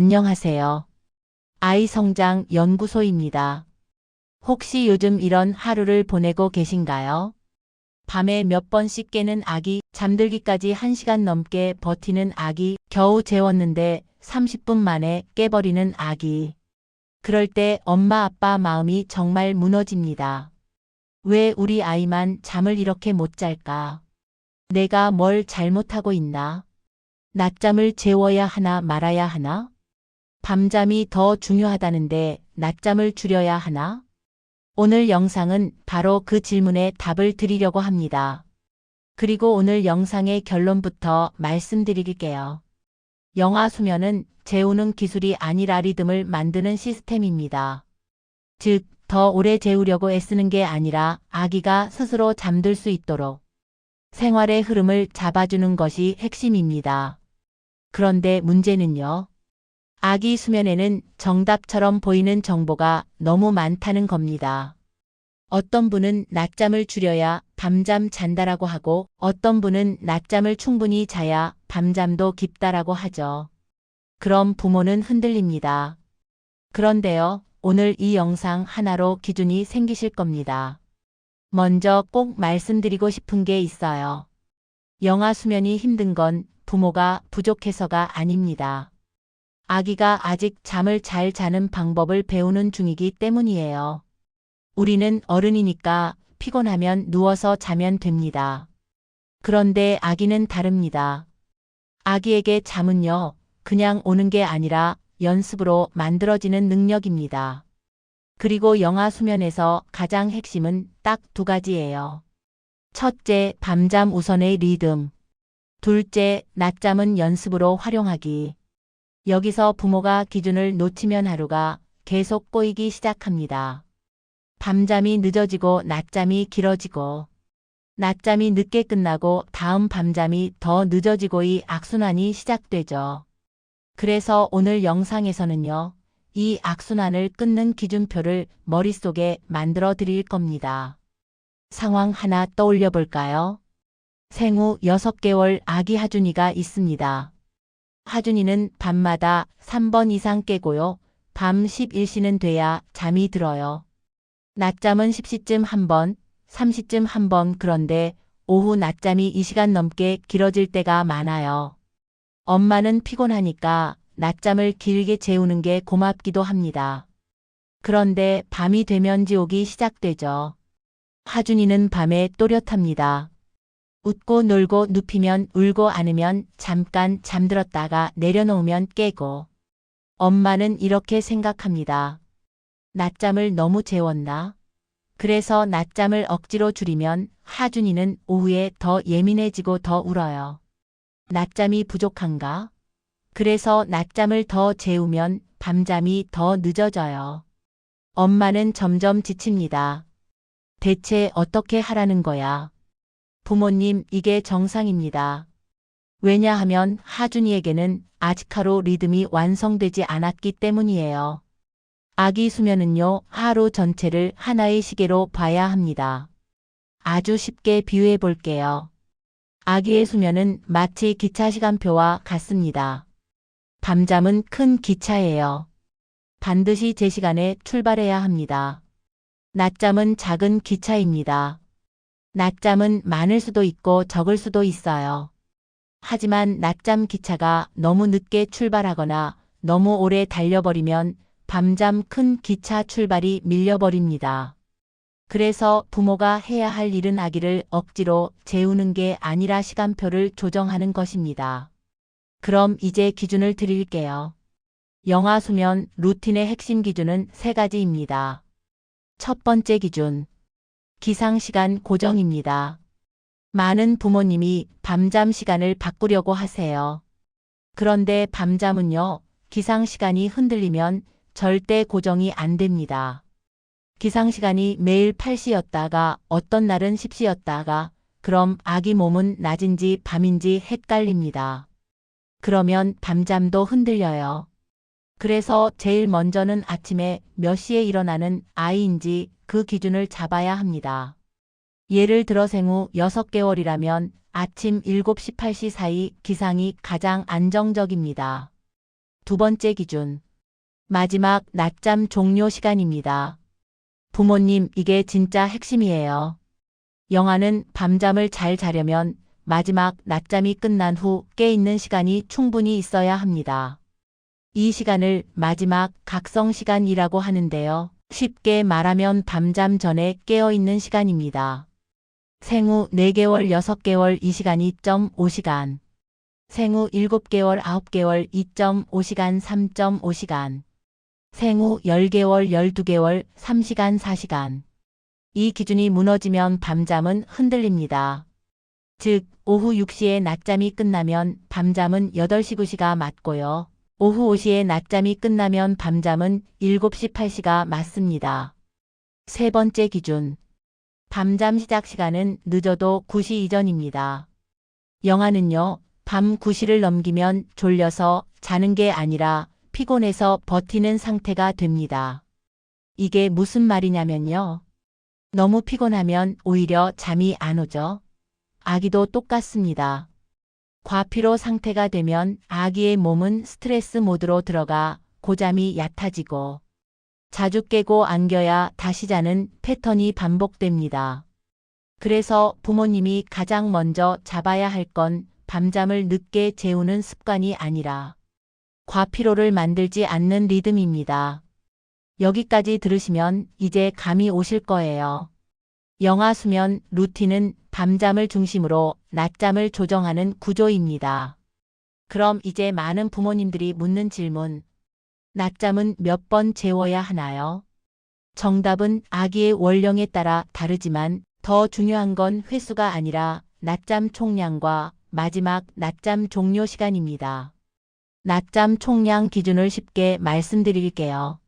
안녕하세요. 아이성장 연구소입니다. 혹시 요즘 이런 하루를 보내고 계신가요? 밤에 몇 번씩 깨는 아기, 잠들기까지 1시간 넘게 버티는 아기, 겨우 재웠는데 30분 만에 깨버리는 아기. 그럴 때 엄마 아빠 마음이 정말 무너집니다. 왜 우리 아이만 잠을 이렇게 못 잘까? 내가 뭘 잘못하고 있나? 낮잠을 재워야 하나 말아야 하나? 밤잠이 더 중요하다는데 낮잠을 줄여야 하나? 오늘 영상은 바로 그 질문에 답을 드리려고 합니다. 그리고 오늘 영상의 결론부터 말씀드릴게요. 영아 수면은 재우는 기술이 아니라 리듬을 만드는 시스템입니다. 즉, 더 오래 재우려고 애쓰는 게 아니라 아기가 스스로 잠들 수 있도록 생활의 흐름을 잡아주는 것이 핵심입니다. 그런데 문제는요. 아기 수면에는 정답처럼 보이는 정보가 너무 많다는 겁니다. 어떤 분은 낮잠을 줄여야 밤잠 잔다라고 하고 어떤 분은 낮잠을 충분히 자야 밤잠도 깊다라고 하죠. 그럼 부모는 흔들립니다. 그런데요, 오늘 이 영상 하나로 기준이 생기실 겁니다. 먼저 꼭 말씀드리고 싶은 게 있어요. 영아 수면이 힘든 건 부모가 부족해서가 아닙니다. 아기가 아직 잠을 잘 자는 방법을 배우는 중이기 때문이에요. 우리는 어른이니까 피곤하면 누워서 자면 됩니다. 그런데 아기는 다릅니다. 아기에게 잠은요, 그냥 오는 게 아니라 연습으로 만들어지는 능력입니다. 그리고 영아 수면에서 가장 핵심은 딱 두 가지예요. 첫째, 밤잠 우선의 리듬. 둘째, 낮잠은 연습으로 활용하기. 여기서 부모가 기준을 놓치면 하루가 계속 꼬이기 시작합니다. 밤잠이 늦어지고 낮잠이 길어지고 낮잠이 늦게 끝나고 다음 밤잠이 더 늦어지고의 악순환이 시작되죠. 그래서 오늘 영상에서는요. 이 악순환을 끊는 기준표를 머릿속에 만들어 드릴 겁니다. 상황 하나 떠올려 볼까요? 생후 6개월 아기 하준이가 있습니다. 하준이는 밤마다 3번 이상 깨고요. 밤 11시는 돼야 잠이 들어요. 낮잠은 10시쯤 1번, 3시쯤 1번 그런데 오후 낮잠이 2시간 넘게 길어질 때가 많아요. 엄마는 피곤하니까 낮잠을 길게 재우는 게 고맙기도 합니다. 그런데 밤이 되면 지옥이 시작되죠. 하준이는 밤에 또렷합니다. 웃고 놀고 눕히면 울고 안으면 잠깐 잠들었다가 내려놓으면 깨고. 엄마는 이렇게 생각합니다. 낮잠을 너무 재웠나? 그래서 낮잠을 억지로 줄이면 하준이는 오후에 더 예민해지고 더 울어요. 낮잠이 부족한가? 그래서 낮잠을 더 재우면 밤잠이 더 늦어져요. 엄마는 점점 지칩니다. 대체 어떻게 하라는 거야? 부모님, 이게 정상입니다. 왜냐하면 하준이에게는 아직 하루 리듬이 완성되지 않았기 때문이에요. 아기 수면은요, 하루 전체를 하나의 시계로 봐야 합니다. 아주 쉽게 비유해 볼게요. 아기의 수면은 마치 기차 시간표와 같습니다. 밤잠은 큰 기차예요. 반드시 제 시간에 출발해야 합니다. 낮잠은 작은 기차입니다. 낮잠은 많을 수도 있고 적을 수도 있어요. 하지만 낮잠 기차가 너무 늦게 출발하거나 너무 오래 달려버리면 밤잠 큰 기차 출발이 밀려버립니다. 그래서 부모가 해야 할 일은 아기를 억지로 재우는 게 아니라 시간표를 조정하는 것입니다. 그럼 이제 기준을 드릴게요. 영아 수면 루틴의 핵심 기준은 3가지입니다. 첫 번째 기준. 기상시간 고정입니다. 많은 부모님이 밤잠 시간을 바꾸려고 하세요. 그런데 밤잠은요, 기상시간이 흔들리면 절대 고정이 안 됩니다. 기상시간이 매일 8시였다가 어떤 날은 10시였다가 그럼 아기 몸은 낮인지 밤인지 헷갈립니다. 그러면 밤잠도 흔들려요. 그래서 제일 먼저는 아침에 몇 시에 일어나는 아이인지 그 기준을 잡아야 합니다. 예를 들어 생후 6개월이라면 아침 7시 8시 사이 기상이 가장 안정적입니다. 두 번째 기준. 마지막 낮잠 종료 시간입니다. 부모님, 이게 진짜 핵심이에요. 영아는 밤잠을 잘 자려면 마지막 낮잠이 끝난 후 깨있는 시간이 충분히 있어야 합니다. 이 시간을 마지막 각성 시간이라고 하는데요. 쉽게 말하면 밤잠 전에 깨어있는 시간입니다. 생후 4개월, 6개월 이 시간이 2.5시간. 생후 7개월, 9개월 2.5시간, 3.5시간. 생후 10개월, 12개월 3시간, 4시간. 이 기준이 무너지면 밤잠은 흔들립니다. 즉, 오후 6시에 낮잠이 끝나면 밤잠은 8시, 9시가 맞고요. 오후 5시에 낮잠이 끝나면 밤잠은 7시, 8시가 맞습니다. 세 번째 기준. 밤잠 시작 시간은 늦어도 9시 이전입니다. 영아는요, 밤 9시를 넘기면 졸려서 자는 게 아니라 피곤해서 버티는 상태가 됩니다. 이게 무슨 말이냐면요. 너무 피곤하면 오히려 잠이 안 오죠. 아기도 똑같습니다. 과피로 상태가 되면 아기의 몸은 스트레스 모드로 들어가 고잠이 얕아지고 자주 깨고 안겨야 다시 자는 패턴이 반복됩니다. 그래서 부모님이 가장 먼저 잡아야 할 건 밤잠을 늦게 재우는 습관이 아니라 과피로를 만들지 않는 리듬입니다. 여기까지 들으시면 이제 감이 오실 거예요. 영아 수면 루틴은 밤잠을 중심으로 낮잠을 조정하는 구조입니다. 그럼 이제 많은 부모님들이 묻는 질문. 낮잠은 몇 번 재워야 하나요? 정답은 아기의 원령에 따라 다르지만 더 중요한 건 횟수가 아니라 낮잠 총량과 마지막 낮잠 종료 시간입니다. 낮잠 총량 기준을 쉽게 말씀드릴게요.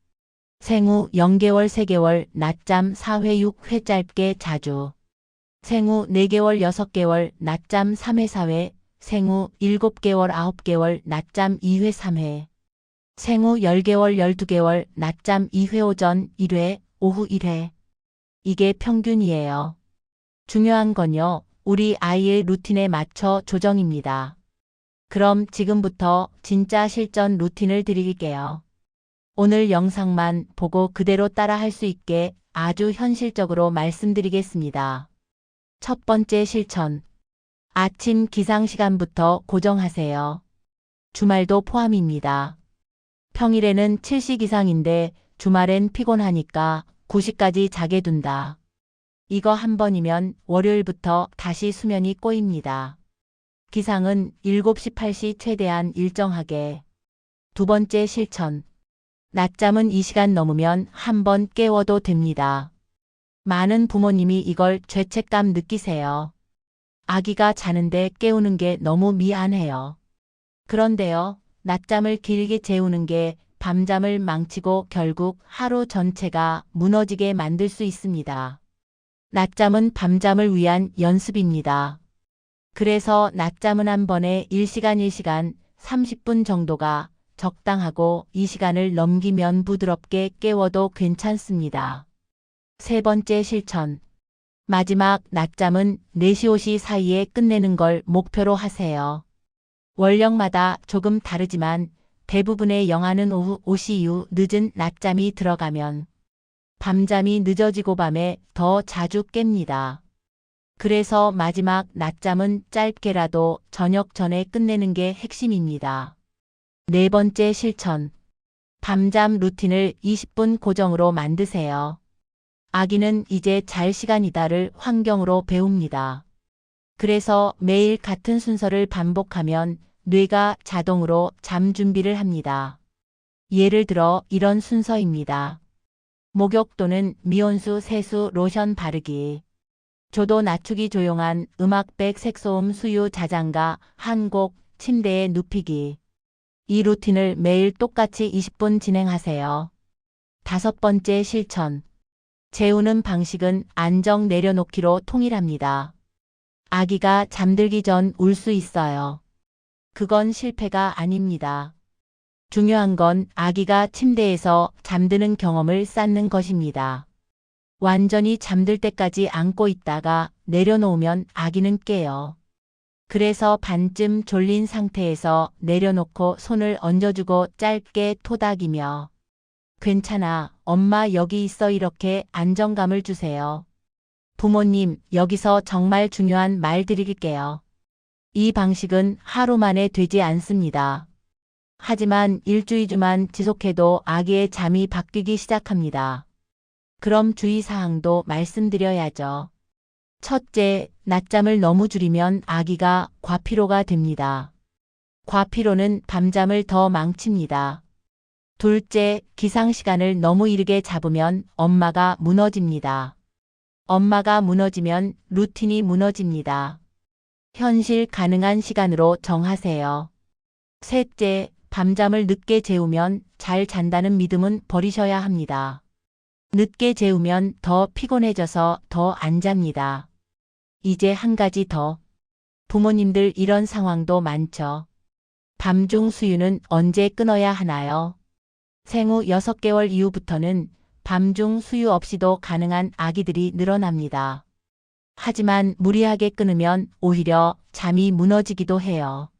생후 0개월, 3개월 낮잠 4회, 6회 짧게 자주. 생후 4개월, 6개월 낮잠 3회, 4회. 생후 7개월, 9개월 낮잠 2회, 3회. 생후 10개월, 12개월 낮잠 2회, 오전 1회, 오후 1회. 이게 평균이에요. 중요한 건요, 우리 아이의 루틴에 맞춰 조정입니다. 그럼 지금부터 진짜 실전 루틴을 드릴게요. 오늘 영상만 보고 그대로 따라 할 수 있게 아주 현실적으로 말씀드리겠습니다. 첫 번째 실천. 아침 기상 시간부터 고정하세요. 주말도 포함입니다. 평일에는 7시 기상인데 주말엔 피곤하니까 9시까지 자게 둔다. 이거 한 번이면 월요일부터 다시 수면이 꼬입니다. 기상은 7시, 8시 최대한 일정하게. 두 번째 실천. 낮잠은 이 시간 넘으면 한 번 깨워도 됩니다. 많은 부모님이 이걸 죄책감 느끼세요. 아기가 자는데 깨우는 게 너무 미안해요. 그런데요, 낮잠을 길게 재우는 게 밤잠을 망치고 결국 하루 전체가 무너지게 만들 수 있습니다. 낮잠은 밤잠을 위한 연습입니다. 그래서 낮잠은 한 번에 1시간 30분 정도가 적당하고 이 시간을 넘기면 부드럽게 깨워도 괜찮습니다. 세 번째 실천. 마지막 낮잠은 4시, 5시 사이에 끝내는 걸 목표로 하세요. 원령마다 조금 다르지만 대부분의 영아는 오후 5시 이후 늦은 낮잠이 들어가면 밤잠이 늦어지고 밤에 더 자주 깹니다. 그래서 마지막 낮잠은 짧게라도 저녁 전에 끝내는 게 핵심입니다. 네 번째 실천. 밤잠 루틴을 20분 고정으로 만드세요. 아기는 이제 잘 시간이다를 환경으로 배웁니다. 그래서 매일 같은 순서를 반복하면 뇌가 자동으로 잠 준비를 합니다. 예를 들어 이런 순서입니다. 목욕 또는 미온수, 세수, 로션 바르기. 조도 낮추기, 조용한 음악백, 색소음, 수유, 자장가, 한 곡, 침대에 눕히기. 이 루틴을 매일 똑같이 20분 진행하세요. 다섯 번째 실천. 재우는 방식은 안정 내려놓기로 통일합니다. 아기가 잠들기 전 울 수 있어요. 그건 실패가 아닙니다. 중요한 건 아기가 침대에서 잠드는 경험을 쌓는 것입니다. 완전히 잠들 때까지 안고 있다가 내려놓으면 아기는 깨요. 그래서 반쯤 졸린 상태에서 내려놓고 손을 얹어주고 짧게 토닥이며 괜찮아, 엄마 여기 있어 이렇게 안정감을 주세요. 부모님, 여기서 정말 중요한 말 드릴게요. 이 방식은 하루 만에 되지 않습니다. 하지만 1~2주만 지속해도 아기의 잠이 바뀌기 시작합니다. 그럼 주의사항도 말씀드려야죠. 첫째, 낮잠을 너무 줄이면 아기가 과피로가 됩니다. 과피로는 밤잠을 더 망칩니다. 둘째, 기상시간을 너무 이르게 잡으면 엄마가 무너집니다. 엄마가 무너지면 루틴이 무너집니다. 현실 가능한 시간으로 정하세요. 셋째, 밤잠을 늦게 재우면 잘 잔다는 믿음은 버리셔야 합니다. 늦게 재우면 더 피곤해져서 더 안 잡니다. 이제 한 가지 더. 부모님들 이런 상황도 많죠. 밤중 수유는 언제 끊어야 하나요? 생후 6개월 이후부터는 밤중 수유 없이도 가능한 아기들이 늘어납니다. 하지만 무리하게 끊으면 오히려 잠이 무너지기도 해요.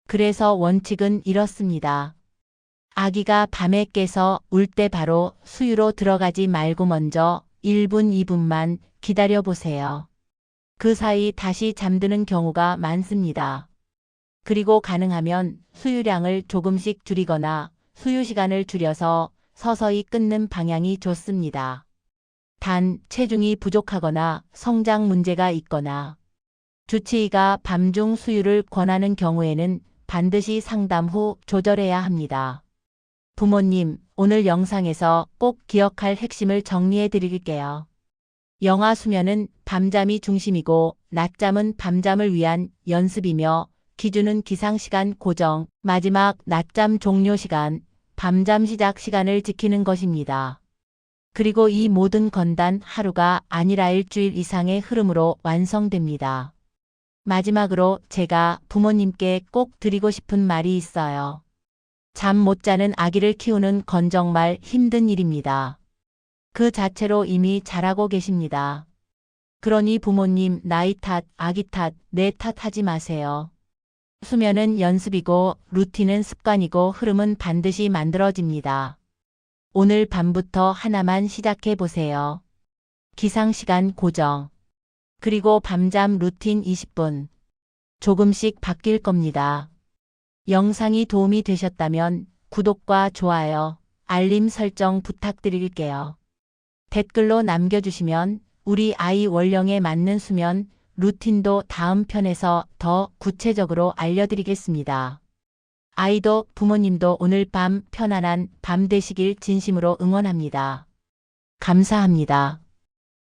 그래서 원칙은 이렇습니다. 아기가 밤에 깨서 울 때 바로 수유로 들어가지 말고 먼저 1분, 2분만 기다려 보세요. 그 사이 다시 잠드는 경우가 많습니다. 그리고 가능하면 수유량을 조금씩 줄이거나 수유 시간을 줄여서 서서히 끊는 방향이 좋습니다. 단, 체중이 부족하거나 성장 문제가 있거나 주치의가 밤중 수유를 권하는 경우에는 반드시 상담 후 조절해야 합니다. 부모님, 오늘 영상에서 꼭 기억할 핵심을 정리해 드릴게요. 영아 수면은 밤잠이 중심이고 낮잠은 밤잠을 위한 연습이며 기준은 기상시간 고정, 마지막 낮잠 종료 시간, 밤잠 시작 시간을 지키는 것입니다. 그리고 이 모든 건 단 하루가 아니라 일주일 이상의 흐름으로 완성됩니다. 마지막으로 제가 부모님께 꼭 드리고 싶은 말이 있어요. 잠 못 자는 아기를 키우는 건 정말 힘든 일입니다. 그 자체로 이미 잘하고 계십니다. 그러니 부모님 나이 탓, 아기 탓, 내 탓하지 마세요. 수면은 연습이고 루틴은 습관이고 흐름은 반드시 만들어집니다. 오늘 밤부터 하나만 시작해 보세요. 기상시간 고정. 그리고 밤잠 루틴 20분. 조금씩 바뀔 겁니다. 영상이 도움이 되셨다면 구독과 좋아요, 알림 설정 부탁드릴게요. 댓글로 남겨주시면 우리 아이 원령에 맞는 수면 루틴도 다음 편에서 더 구체적으로 알려드리겠습니다. 아이도 부모님도 오늘 밤 편안한 밤 되시길 진심으로 응원합니다. 감사합니다.